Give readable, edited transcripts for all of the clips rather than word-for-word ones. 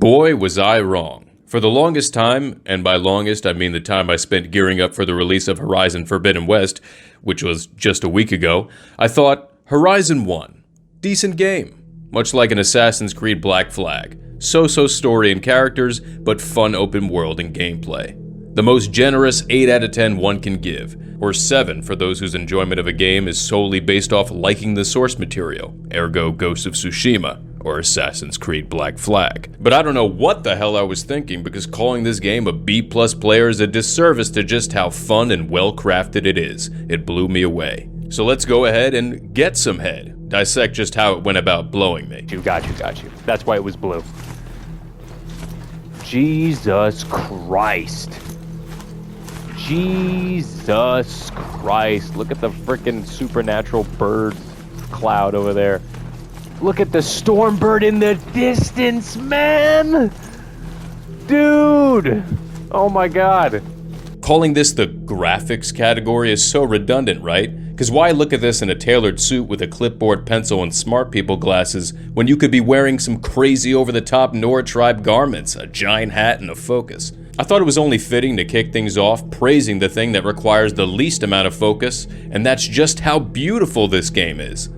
Boy, was I wrong. For the longest time, and by longest I mean the time I spent gearing up for the release of Horizon Forbidden West, which was just a week ago, I thought, Horizon 1. Decent game. Much like an Assassin's Creed Black Flag. So-so story and characters, but fun open world and gameplay. The most generous 8 out of 10 one can give, or 7 for those whose enjoyment of a game is solely based off liking the source material, ergo Ghost of Tsushima, or Assassin's Creed Black Flag. But I don't know what the hell I was thinking, because calling this game a B+ player is a disservice to just how fun and well-crafted it is. It blew me away. So let's go ahead and get some head. Dissect just how it went about blowing me. Got you. That's why it was blue. Jesus Christ. Jesus Christ. Look at the freaking supernatural bird cloud over there. Look at the Stormbird in the distance, man! Dude! Oh my god. Calling this the graphics category is so redundant, right? Because why look at this in a tailored suit with a clipboard pencil and smart people glasses when you could be wearing some crazy over-the-top Nora Tribe garments, a giant hat, and a focus? I thought it was only fitting to kick things off praising the thing that requires the least amount of focus, and that's just how beautiful this game is.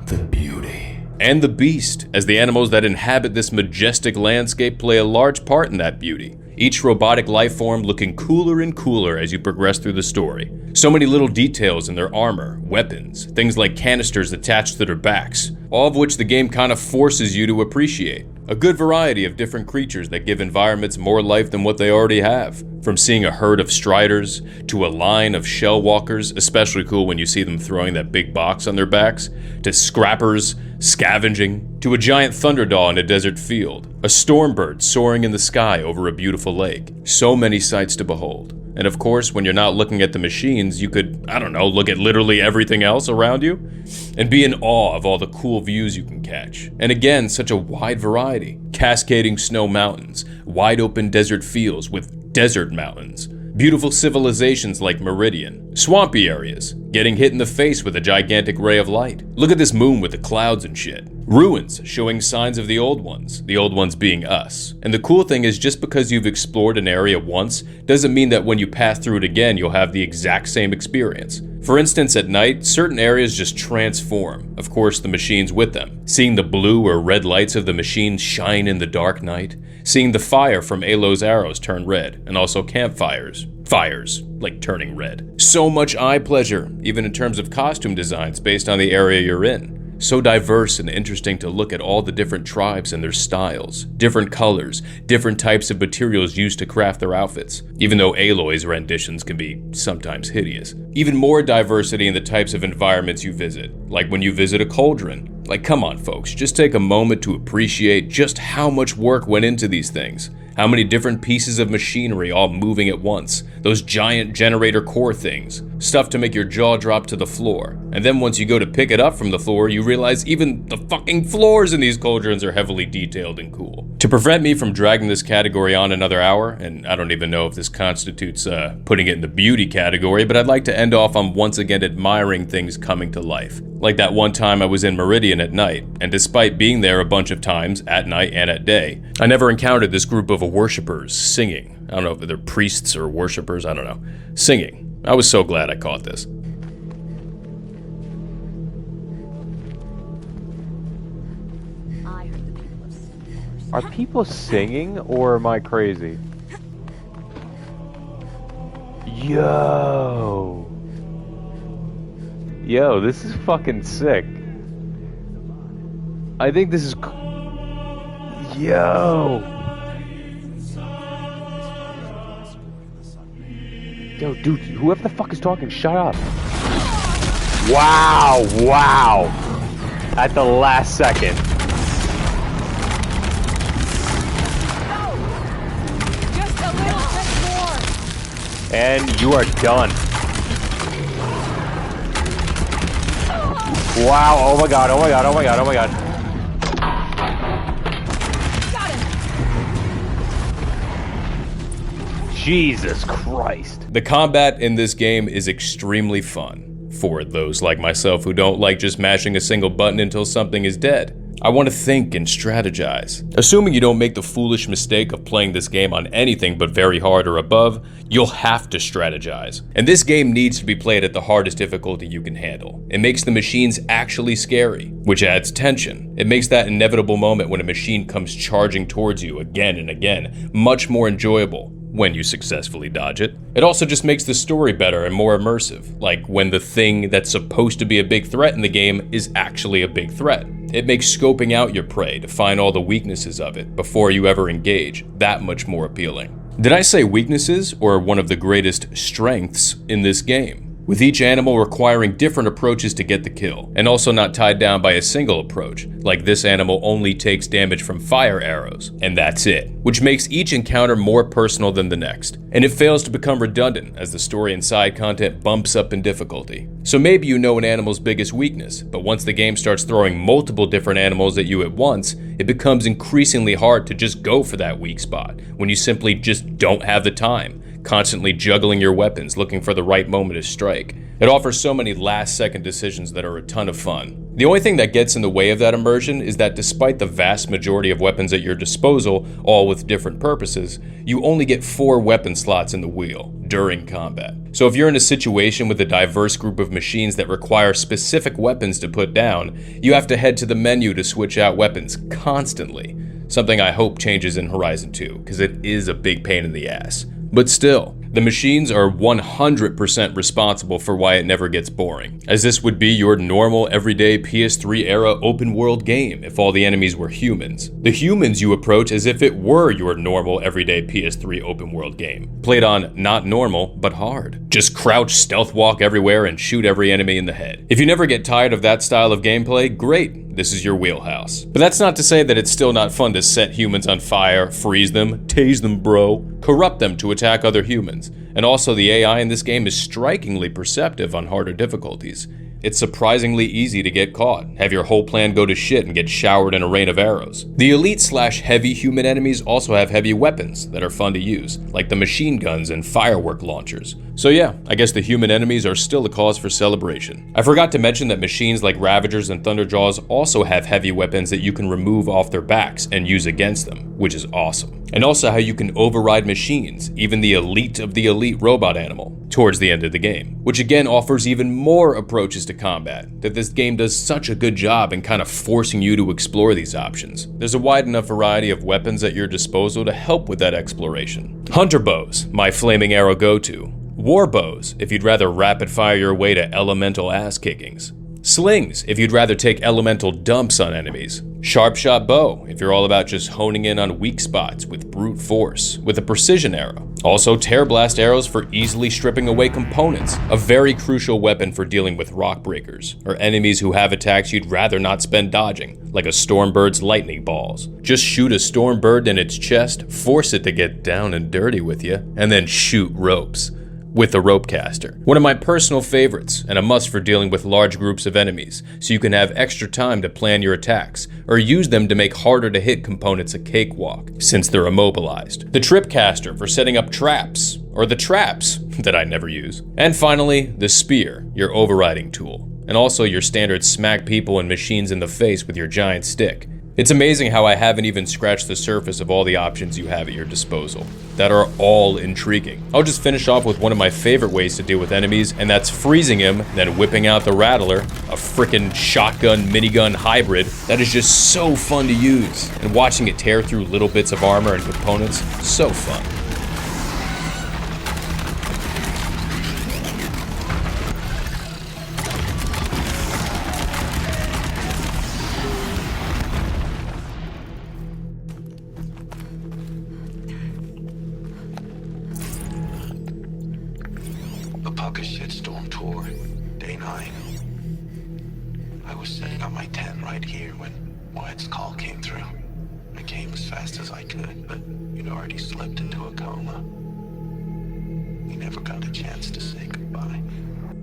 The beauty. And the beast, as the animals that inhabit this majestic landscape play a large part in that beauty. Each robotic life form looking cooler and cooler as you progress through the story. So many little details in their armor, weapons, things like canisters attached to their backs, all of which the game kind of forces you to appreciate. A good variety of different creatures that give environments more life than what they already have. From seeing a herd of striders, to a line of shell walkers, especially cool when you see them throwing that big box on their backs, to scrappers, scavenging, to a giant thunderdaw in a desert field, a stormbird soaring in the sky over a beautiful lake. So many sights to behold. And of course, when you're not looking at the machines, you could, look at literally everything else around you and be in awe of all the cool views you can catch. And again, such a wide variety. Cascading snow mountains, wide open desert fields with desert mountains, beautiful civilizations like Meridian, swampy areas, getting hit in the face with a gigantic ray of light. Look at this moon with the clouds and shit. Ruins showing signs of the old ones being us. And the cool thing is, just because you've explored an area once doesn't mean that when you pass through it again you'll have the exact same experience. For instance, at night, certain areas just transform, of course the machines with them. Seeing the blue or red lights of the machines shine in the dark night, seeing the fire from Alo's arrows turn red, and also campfires. Fires, like turning red. So much eye pleasure, even in terms of costume designs based on the area you're in. So diverse and interesting to look at all the different tribes and their styles, different colors, different types of materials used to craft their outfits, even though Aloy's renditions can be sometimes hideous. Even more diversity in the types of environments you visit, like when you visit a cauldron. Like, come on folks, just take a moment to appreciate just how much work went into these things. How many different pieces of machinery all moving at once. Those giant generator core things. Stuff to make your jaw drop to the floor. And then once you go to pick it up from the floor, you realize even the fucking floors in these cauldrons are heavily detailed and cool. To prevent me from dragging this category on another hour, and I don't even know if this constitutes putting it in the beauty category, but I'd like to end off on once again admiring things coming to life. Like that one time I was in Meridian at night, and despite being there a bunch of times, at night and at day, I never encountered this group of worshippers singing. I don't know if they're priests or worshippers, I don't know. Singing. I was so glad I caught this. Are people singing, or am I crazy? Yo, this is fucking sick. I think this is... Yo, dude, whoever the fuck is talking, shut up. Wow. At the last second. Just a little bit more. And you are done. Wow, oh my god. Got him. Jesus Christ. The combat in this game is extremely fun, for those like myself who don't like just mashing a single button until something is dead. I want to think and strategize. Assuming you don't make the foolish mistake of playing this game on anything but very hard or above, you'll have to strategize. And this game needs to be played at the hardest difficulty you can handle. It makes the machines actually scary, which adds tension. It makes that inevitable moment when a machine comes charging towards you again and again much more enjoyable when you successfully dodge it. It also just makes the story better and more immersive, like when the thing that's supposed to be a big threat in the game is actually a big threat. It makes scoping out your prey to find all the weaknesses of it before you ever engage that much more appealing. Did I say weaknesses, or one of the greatest strengths in this game? With each animal requiring different approaches to get the kill, and also not tied down by a single approach, like this animal only takes damage from fire arrows, and that's it, which makes each encounter more personal than the next, and it fails to become redundant as the story and side content bumps up in difficulty. So maybe you know an animal's biggest weakness, but once the game starts throwing multiple different animals at you at once, it becomes increasingly hard to just go for that weak spot, when you simply just don't have the time, constantly juggling your weapons, looking for the right moment to strike. It offers so many last-second decisions that are a ton of fun. The only thing that gets in the way of that immersion is that despite the vast majority of weapons at your disposal, all with different purposes, you only get 4 weapon slots in the wheel during combat. So if you're in a situation with a diverse group of machines that require specific weapons to put down, you have to head to the menu to switch out weapons constantly. Something I hope changes in Horizon 2, because it is a big pain in the ass. But still, the machines are 100% responsible for why it never gets boring, as this would be your normal everyday PS3 era open world game if all the enemies were humans. The humans you approach as if it were your normal everyday PS3 open world game, played on not normal, but hard. Just crouch, stealth walk everywhere, and shoot every enemy in the head. If you never get tired of that style of gameplay, great, this is your wheelhouse. But that's not to say that it's still not fun to set humans on fire, freeze them, tase them bro, corrupt them to attack other humans. And also the AI in this game is strikingly perceptive on harder difficulties. It's surprisingly easy to get caught, have your whole plan go to shit and get showered in a rain of arrows. The elite/heavy human enemies also have heavy weapons that are fun to use, like the machine guns and firework launchers. So yeah, I guess the human enemies are still a cause for celebration. I forgot to mention that machines like Ravagers and Thunderjaws also have heavy weapons that you can remove off their backs and use against them, which is awesome. And also how you can override machines, even the elite of the elite robot animal, towards the end of the game, which again offers even more approaches to combat, that this game does such a good job in kind of forcing you to explore these options. There's a wide enough variety of weapons at your disposal to help with that exploration. Hunter bows, my flaming arrow go-to. War bows, if you'd rather rapid fire your way to elemental ass kickings. Slings, if you'd rather take elemental dumps on enemies. Sharp shot bow, if you're all about just honing in on weak spots with brute force, with a precision arrow. Also tear blast arrows for easily stripping away components, a very crucial weapon for dealing with rock breakers, or enemies who have attacks you'd rather not spend dodging, like a Stormbird's lightning balls. Just shoot a Stormbird in its chest, force it to get down and dirty with you, and then shoot ropes. With the rope caster. One of my personal favorites, and a must for dealing with large groups of enemies, so you can have extra time to plan your attacks, or use them to make harder to hit components a cakewalk, since they're immobilized. The trip caster for setting up traps, or the traps that I never use. And finally, the spear, your overriding tool, and also your standard smack people and machines in the face with your giant stick. It's amazing how I haven't even scratched the surface of all the options you have at your disposal, that are all intriguing. I'll just finish off with one of my favorite ways to deal with enemies, and that's freezing him, then whipping out the Rattler, a frickin' shotgun minigun hybrid that is just so fun to use, and watching it tear through little bits of armor and components, so fun. The Pucker Shitstorm Tour, Day 9. I was setting up my tent right here when Wyatt's call came through. I came as fast as I could, but you'd already slipped into a coma. We never got a chance to say goodbye.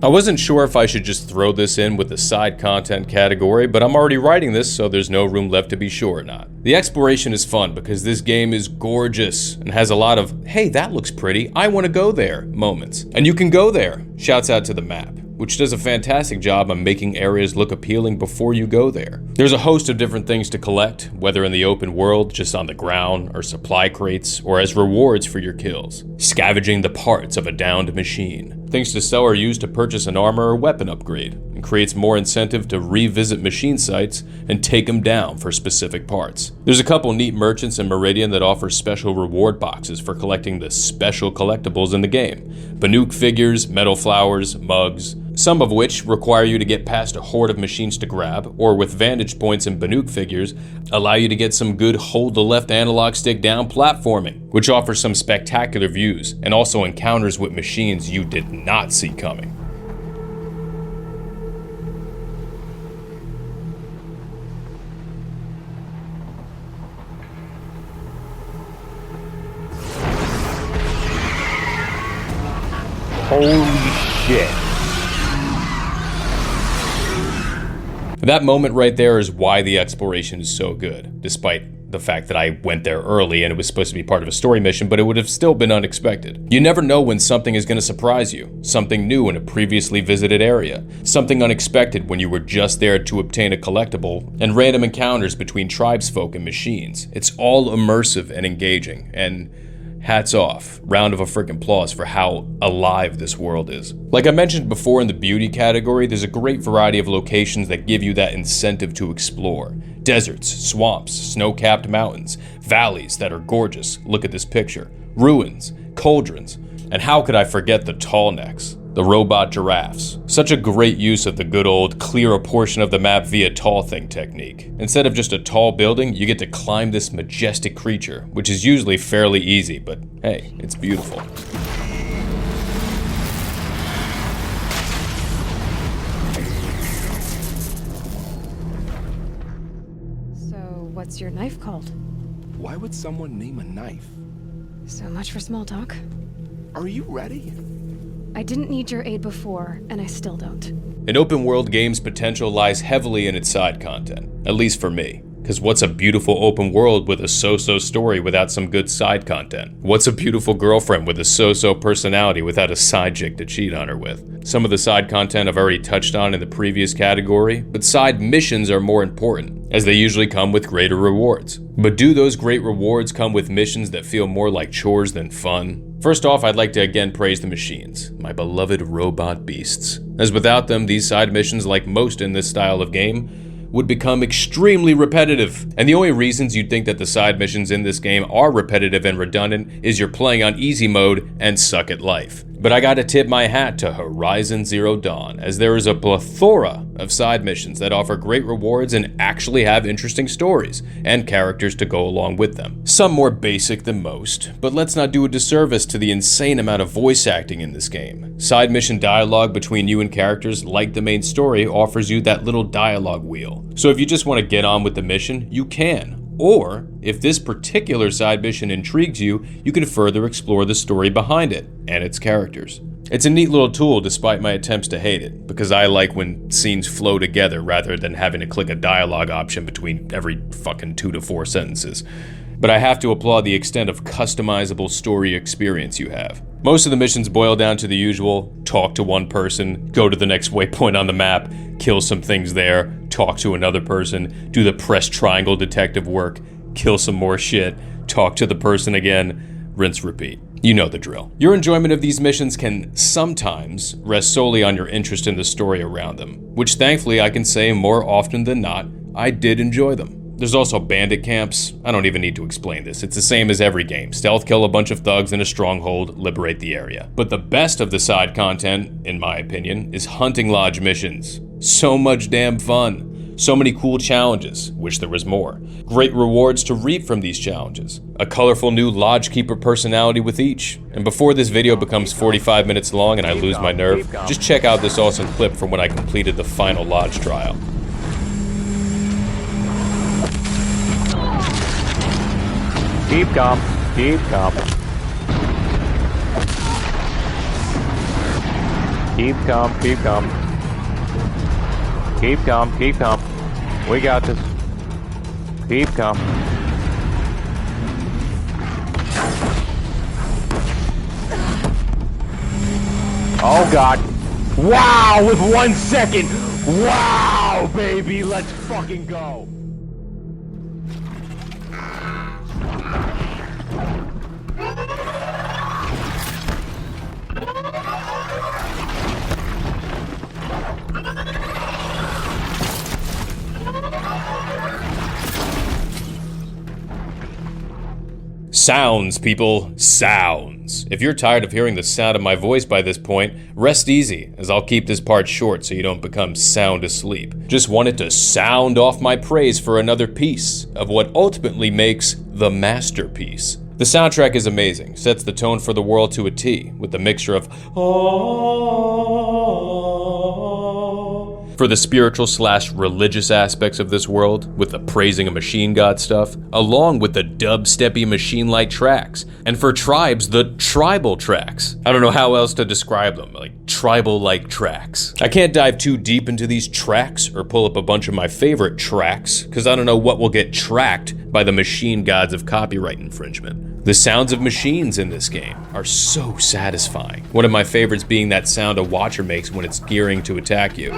I wasn't sure if I should just throw this in with the side content category, but I'm already writing this, so there's no room left to be sure or not. The exploration is fun because this game is gorgeous and has a lot of, hey, that looks pretty, I want to go there moments. And you can go there, shouts out to the map, which does a fantastic job on making areas look appealing before you go there. There's a host of different things to collect, whether in the open world, just on the ground, or supply crates, or as rewards for your kills. Scavenging the parts of a downed machine. Things to sell or use to purchase an armor or weapon upgrade, and creates more incentive to revisit machine sites and take them down for specific parts. There's a couple neat merchants in Meridian that offer special reward boxes for collecting the special collectibles in the game. Banuk figures, metal flowers, mugs, some of which require you to get past a horde of machines to grab, or with vantage points in Banuk figures, allow you to get some good hold the left analog stick down platforming, which offers some spectacular views, and also encounters with machines you did not see coming. Holy shit. That moment right there is why the exploration is so good, despite the fact that I went there early and it was supposed to be part of a story mission, but it would have still been unexpected. You never know when something is going to surprise you, something new in a previously visited area, something unexpected when you were just there to obtain a collectible, and random encounters between tribesfolk and machines. It's all immersive and engaging, and hats off, round of a freaking applause for how alive this world is. Like I mentioned before in the beauty category, there's a great variety of locations that give you that incentive to explore. Deserts, swamps, snow-capped mountains, valleys that are gorgeous, look at this picture, ruins, cauldrons, and how could I forget the tall necks? The robot giraffes. Such a great use of the good old clear a portion of the map via tall thing technique. Instead of just a tall building, you get to climb this majestic creature, which is usually fairly easy, but hey, it's beautiful. So, what's your knife called? Why would someone name a knife? So much for small talk. Are you ready? I didn't need your aid before, and I still don't. An open world game's potential lies heavily in its side content, at least for me. Because what's a beautiful open world with a so-so story without some good side content? What's a beautiful girlfriend with a so-so personality without a side chick to cheat on her with? Some of the side content I've already touched on in the previous category, but side missions are more important, as they usually come with greater rewards. But do those great rewards come with missions that feel more like chores than fun? First off, I'd like to again praise the machines, my beloved robot beasts. As without them, these side missions, like most in this style of game, would become extremely repetitive. And the only reasons you'd think that the side missions in this game are repetitive and redundant is you're playing on easy mode and suck at life. But I gotta tip my hat to Horizon Zero Dawn, as there is a plethora of side missions that offer great rewards and actually have interesting stories and characters to go along with them. Some more basic than most, but let's not do a disservice to the insane amount of voice acting in this game. Side mission dialogue between you and characters, like the main story, offers you that little dialogue wheel. So if you just want to get on with the mission, you can. Or, if this particular side mission intrigues you, you can further explore the story behind it and its characters. It's a neat little tool despite my attempts to hate it, because I like when scenes flow together rather than having to click a dialogue option between every fucking 2 to 4 sentences. But I have to applaud the extent of customizable story experience you have. Most of the missions boil down to the usual: talk to one person, go to the next waypoint on the map, kill some things there, talk to another person, do the press triangle detective work, kill some more shit, talk to the person again, rinse repeat. You know the drill. Your enjoyment of these missions can sometimes rest solely on your interest in the story around them, which thankfully I can say more often than not, I did enjoy them. There's also bandit camps. I don't even need to explain this. It's the same as every game. Stealth kill a bunch of thugs in a stronghold, liberate the area. But the best of the side content, in my opinion, is hunting lodge missions. So much damn fun. So many cool challenges. Wish there was more. Great rewards to reap from these challenges. A colorful new lodge keeper personality with each. And before this video becomes 45 minutes long and I lose my nerve, just check out this awesome clip from when I completed the final lodge trial. Keep calm. Keep calm. Keep calm. Keep calm. Keep calm. Keep calm. We got this. Keep calm. Oh God. Wow, with 1 second. Wow, baby, let's fucking go. Sounds, people. Sounds. If you're tired of hearing the sound of my voice by this point, rest easy, as I'll keep this part short so you don't become sound asleep. Just wanted to sound off my praise for another piece of what ultimately makes the masterpiece. The soundtrack is amazing, sets the tone for the world to a T, with the mixture of for the spiritual / religious aspects of this world, with the praising of machine god stuff, along with the dubsteppy machine-like tracks, and for tribes, the tribal tracks. I don't know how else to describe them, like tribal-like tracks. I can't dive too deep into these tracks or pull up a bunch of my favorite tracks, because I don't know what will get tracked by the machine gods of copyright infringement. The sounds of machines in this game are so satisfying. One of my favorites being that sound a watcher makes when it's gearing to attack you.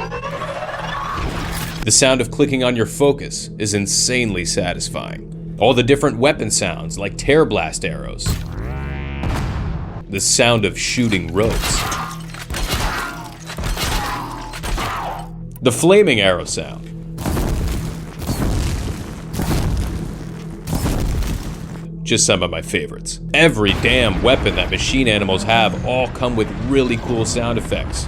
The sound of clicking on your focus is insanely satisfying. All the different weapon sounds, like tear blast arrows. The sound of shooting ropes. The flaming arrow sound. Just some of my favorites. Every damn weapon that machine animals have all come with really cool sound effects.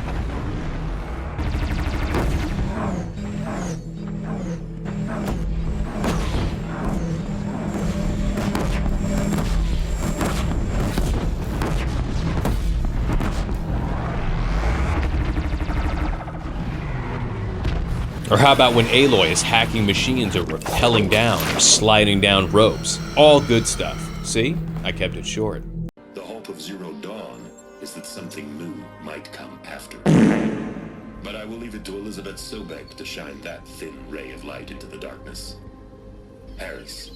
Or how about when Aloy is hacking machines or rappelling down or sliding down ropes? All good stuff. See? I kept it short. The hope of Zero Dawn is that something new might come after. But I will leave it to Elizabeth Sobek to shine that thin ray of light into the darkness. Harris,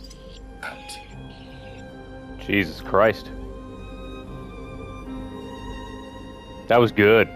out. Jesus Christ. That was good.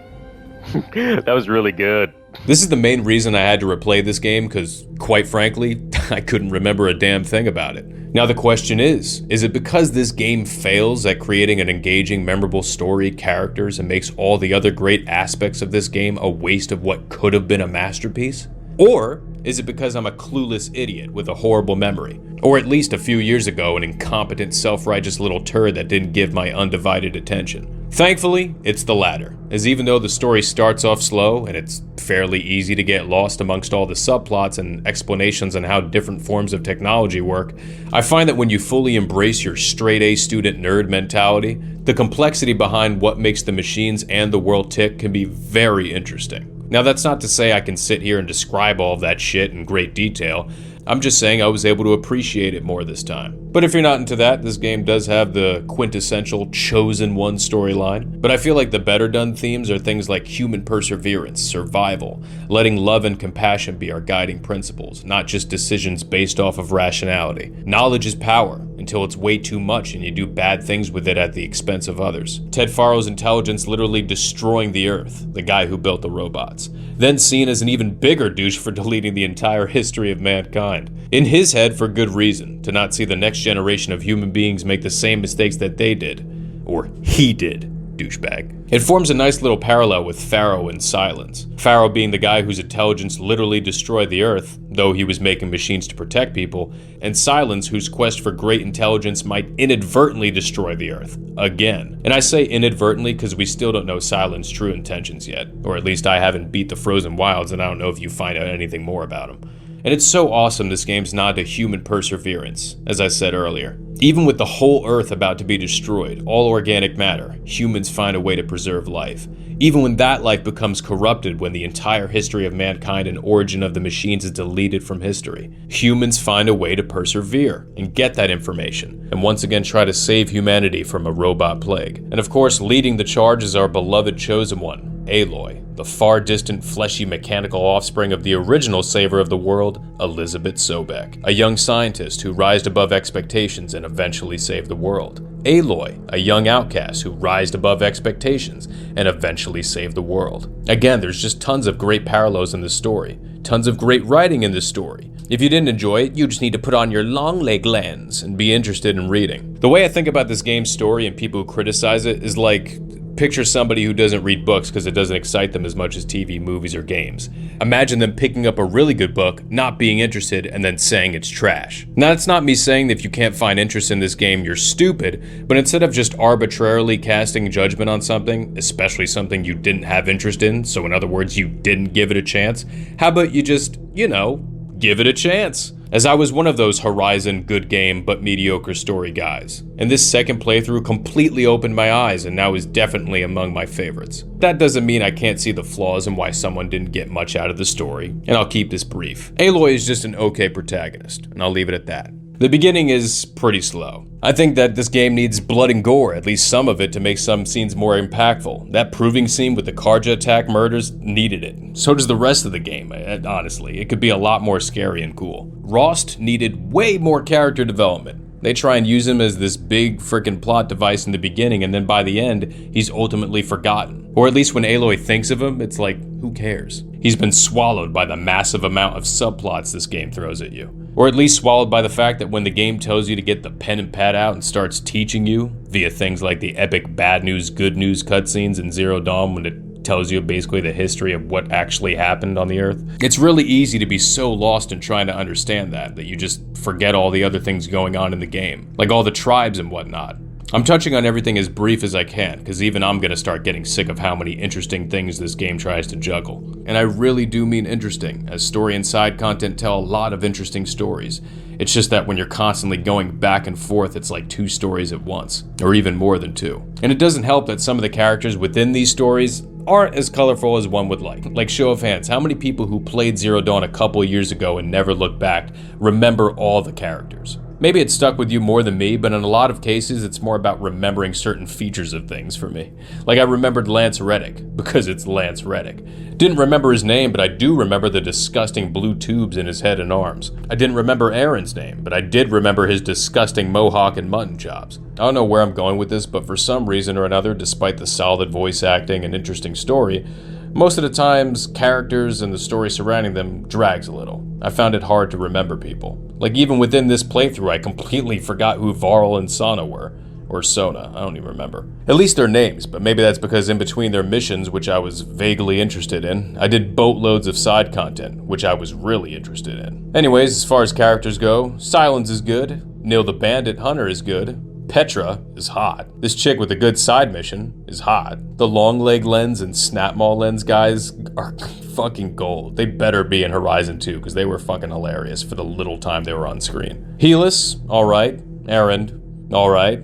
That was really good. This is the main reason I had to replay this game, because, quite frankly, I couldn't remember a damn thing about it. Now the question is it because this game fails at creating an engaging, memorable story, characters, and makes all the other great aspects of this game a waste of what could have been a masterpiece? Or is it because I'm a clueless idiot with a horrible memory? Or at least a few years ago, an incompetent, self-righteous little turd that didn't give my undivided attention? Thankfully, it's the latter, as even though the story starts off slow and it's fairly easy to get lost amongst all the subplots and explanations on how different forms of technology work, I find that when you fully embrace your straight-A student nerd mentality, the complexity behind what makes the machines and the world tick can be very interesting. Now that's not to say I can sit here and describe all of that shit in great detail. I'm just saying I was able to appreciate it more this time. But if you're not into that, this game does have the quintessential chosen one storyline. But I feel like the better done themes are things like human perseverance, survival, letting love and compassion be our guiding principles, not just decisions based off of rationality. Knowledge is power, until it's way too much and you do bad things with it at the expense of others. Ted Faro's intelligence literally destroying the Earth, the guy who built the robots. Then seen as an even bigger douche for deleting the entire history of mankind. In his head, for good reason, to not see the next generation of human beings make the same mistakes that they did. Or he did, douchebag. It forms a nice little parallel with Faro and Silence. Faro being the guy whose intelligence literally destroyed the Earth, though he was making machines to protect people, and Silence, whose quest for great intelligence might inadvertently destroy the Earth. Again. And I say inadvertently because we still don't know Silence's true intentions yet. Or at least I haven't beat the Frozen Wilds, and I don't know if you find out anything more about him. And it's so awesome this game's nod to human perseverance, as I said earlier. Even with the whole Earth about to be destroyed, all organic matter, humans find a way to preserve life. Even when that life becomes corrupted when the entire history of mankind and origin of the machines is deleted from history, humans find a way to persevere and get that information, and once again try to save humanity from a robot plague. And of course, leading the charge is our beloved Chosen One, Aloy, the far-distant, fleshy, mechanical offspring of the original saver of the world, Elizabeth Sobek, a young scientist who rised above expectations and eventually saved the world. Aloy, a young outcast who rised above expectations and eventually saved the world. Again, there's just tons of great parallels in this story, tons of great writing in this story. If you didn't enjoy it, you just need to put on your long leg lens and be interested in reading. The way I think about this game's story and people who criticize it is like, picture somebody who doesn't read books because it doesn't excite them as much as TV, movies, or games. Imagine them picking up a really good book, not being interested, and then saying it's trash. Now, that's not me saying that if you can't find interest in this game, you're stupid, but instead of just arbitrarily casting judgment on something, especially something you didn't have interest in, so in other words, you didn't give it a chance, how about you just, give it a chance? As I was one of those Horizon good game but mediocre story guys. And this second playthrough completely opened my eyes and now is definitely among my favorites. That doesn't mean I can't see the flaws and why someone didn't get much out of the story, and I'll keep this brief. Aloy is just an okay protagonist, and I'll leave it at that. The beginning is pretty slow. I think that this game needs blood and gore, at least some of it, to make some scenes more impactful. That proving scene with the Karja attack murders needed it. So does the rest of the game, honestly. It could be a lot more scary and cool. Rost needed way more character development. They try and use him as this big frickin' plot device in the beginning, and then by the end, he's ultimately forgotten. Or at least when Aloy thinks of him, it's like, who cares? He's been swallowed by the massive amount of subplots this game throws at you. Or at least swallowed by the fact that when the game tells you to get the pen and pad out and starts teaching you, via things like the epic bad news, good news cutscenes in Zero Dawn when it tells you basically the history of what actually happened on the Earth. It's really easy to be so lost in trying to understand that you just forget all the other things going on in the game, like all the tribes and whatnot. I'm touching on everything as brief as I can, because even I'm gonna start getting sick of how many interesting things this game tries to juggle. And I really do mean interesting, as story and side content tell a lot of interesting stories. It's just that when you're constantly going back and forth, it's like two stories at once, or even more than two. And it doesn't help that some of the characters within these stories aren't as colorful as one would like. Like, show of hands, how many people who played Zero Dawn a couple years ago and never looked back remember all the characters? Maybe it stuck with you more than me, but in a lot of cases, it's more about remembering certain features of things for me. Like, I remembered Lance Reddick, because it's Lance Reddick. Didn't remember his name, but I do remember the disgusting blue tubes in his head and arms. I didn't remember Aaron's name, but I did remember his disgusting mohawk and mutton chops. I don't know where I'm going with this, but for some reason or another, despite the solid voice acting and interesting story, most of the times, characters and the story surrounding them drags a little. I found it hard to remember people. Like, even within this playthrough, I completely forgot who Varl and Sana were. Or Sona, I don't even remember. At least their names, but maybe that's because in between their missions, which I was vaguely interested in, I did boatloads of side content, which I was really interested in. Anyways, as far as characters go, Silence is good, Neil the Bandit Hunter is good, Petra is hot. This chick with a good side mission is hot. The long leg lens and snap maul lens guys are fucking gold. They better be in Horizon 2 because they were fucking hilarious for the little time they were on screen. Helis, alright. Erend, alright.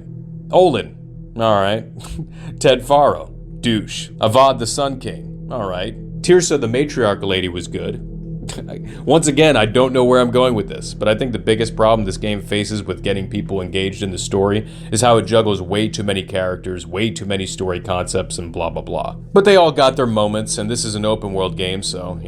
Olin, alright. Ted Faro, douche. Avad the Sun King, alright. Tirsa the Matriarch lady was good. Once again, I don't know where I'm going with this, but I think the biggest problem this game faces with getting people engaged in the story is how it juggles way too many characters, way too many story concepts, and blah blah blah. But they all got their moments, and this is an open world game, so,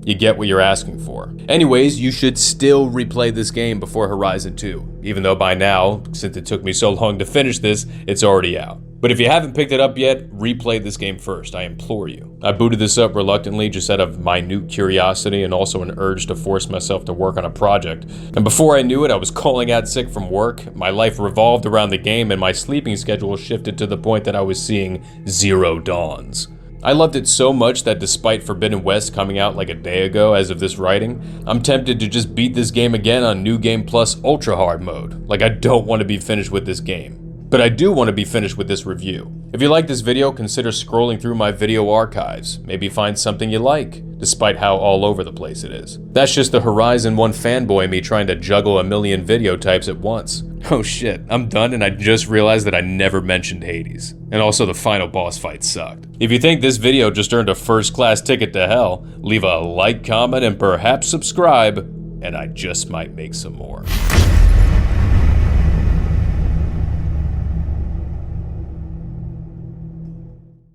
you get what you're asking for. Anyways, you should still replay this game before Horizon 2, even though by now, since it took me so long to finish this, it's already out. But if you haven't picked it up yet, replay this game first, I implore you. I booted this up reluctantly just out of minute curiosity and also an urge to force myself to work on a project. And before I knew it, I was calling out sick from work, my life revolved around the game, and my sleeping schedule shifted to the point that I was seeing Zero Dawns. I loved it so much that despite Forbidden West coming out like a day ago as of this writing, I'm tempted to just beat this game again on New Game Plus Ultra Hard mode. Like, I don't want to be finished with this game. But I do want to be finished with this review. If you like this video, consider scrolling through my video archives. Maybe find something you like, despite how all over the place it is. That's just the Horizon 1 fanboy me trying to juggle a million video types at once. Oh shit, I'm done and I just realized that I never mentioned Hades. And also the final boss fight sucked. If you think this video just earned a first-class ticket to hell, leave a like, comment, and perhaps subscribe, and I just might make some more.